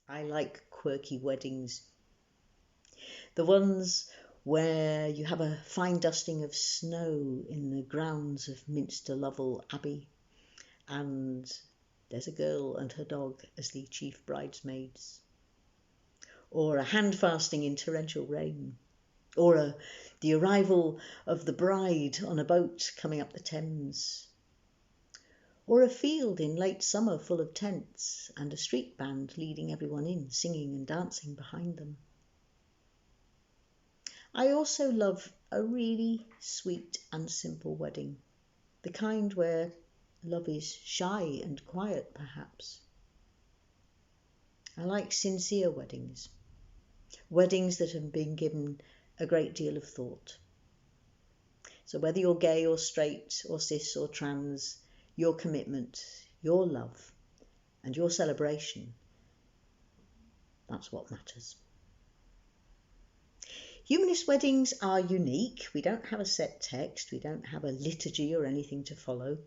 I like quirky weddings. The ones where you have a fine dusting of snow in the grounds of Minster Lovel Abbey, and there's a girl and her dog as the chief bridesmaids. Or a hand fasting in torrential rain. Or the arrival of the bride on a boat coming up the Thames. Or a field in late summer full of tents and a street band leading everyone in, singing and dancing behind them. I also love a really sweet and simple wedding, the kind where love is shy and quiet, perhaps. I like sincere weddings, weddings that have been given a great deal of thought. So whether you're gay or straight or cis or trans, your commitment, your love, and your celebration, that's what matters. Humanist weddings are unique. We don't have a set text, we don't have a liturgy or anything to follow.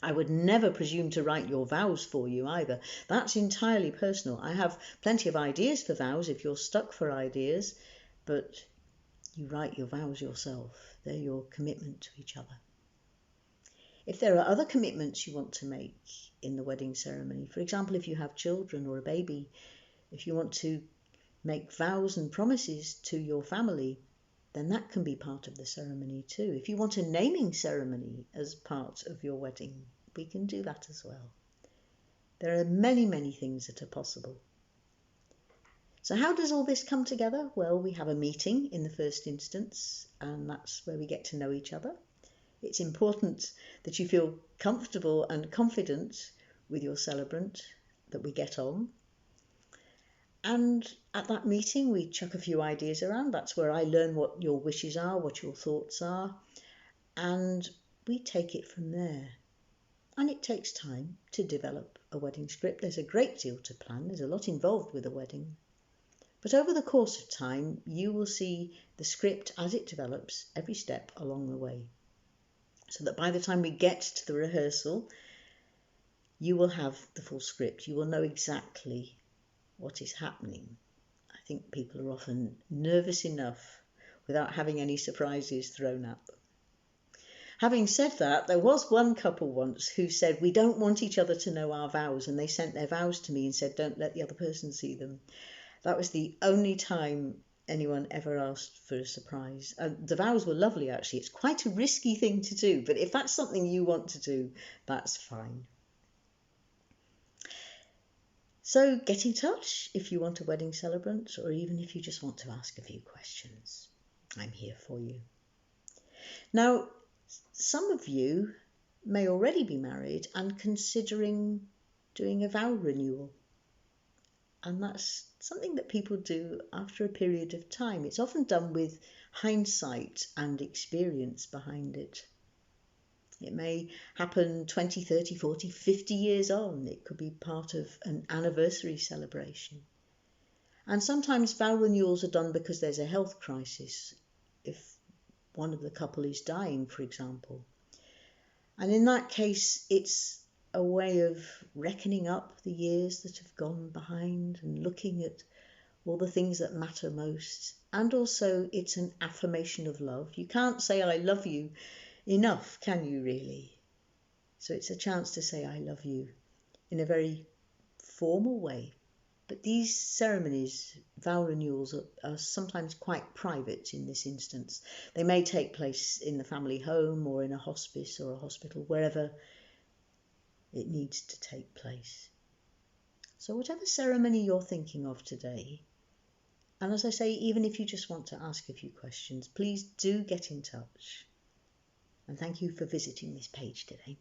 I would never presume to write your vows for you either. That's entirely personal. I have plenty of ideas for vows if you're stuck for ideas, but you write your vows yourself. They're your commitment to each other. If there are other commitments you want to make in the wedding ceremony, for example, if you have children or a baby, if you want to make vows and promises to your family, then that can be part of the ceremony too. If you want a naming ceremony as part of your wedding, we can do that as well. There are many, many things that are possible. So how does all this come together? Well, we have a meeting in the first instance, and that's where we get to know each other. It's important that you feel comfortable and confident with your celebrant, that we get on. And at that meeting, we chuck a few ideas around. That's where I learn what your wishes are, what your thoughts are, and we take it from there. And it takes time to develop a wedding script. There's a great deal to plan. There's a lot involved with a wedding. But over the course of time, you will see the script as it develops every step along the way. So that by the time we get to the rehearsal, you will have the full script. You will know exactly what is happening. I think people are often nervous enough without having any surprises thrown at them. Having said that, there was one couple once who said, we don't want each other to know our vows, and they sent their vows to me and said, don't let the other person see them. That was the only time anyone ever asked for a surprise. The vows were lovely, actually. It's quite a risky thing to do, but if that's something you want to do, that's fine. So get in touch if you want a wedding celebrant, or even if you just want to ask a few questions. I'm here for you. Now, some of you may already be married and considering doing a vow renewal. And that's something that people do after a period of time. It's often done with hindsight and experience behind it. It may happen 20, 30, 40, 50 years on. It could be part of an anniversary celebration. And sometimes vow renewals are done because there's a health crisis, if one of the couple is dying, for example. And in that case, it's a way of reckoning up the years that have gone behind and looking at all the things that matter most. And also it's an affirmation of love. You can't say I love you enough, can you really? So it's a chance to say I love you in a very formal way. But these ceremonies, vow renewals, are sometimes quite private in this instance. They may take place in the family home or in a hospice or a hospital, wherever it needs to take place. So whatever ceremony you're thinking of today, and as I say, even if you just want to ask a few questions, please do get in touch. And thank you for visiting this page today.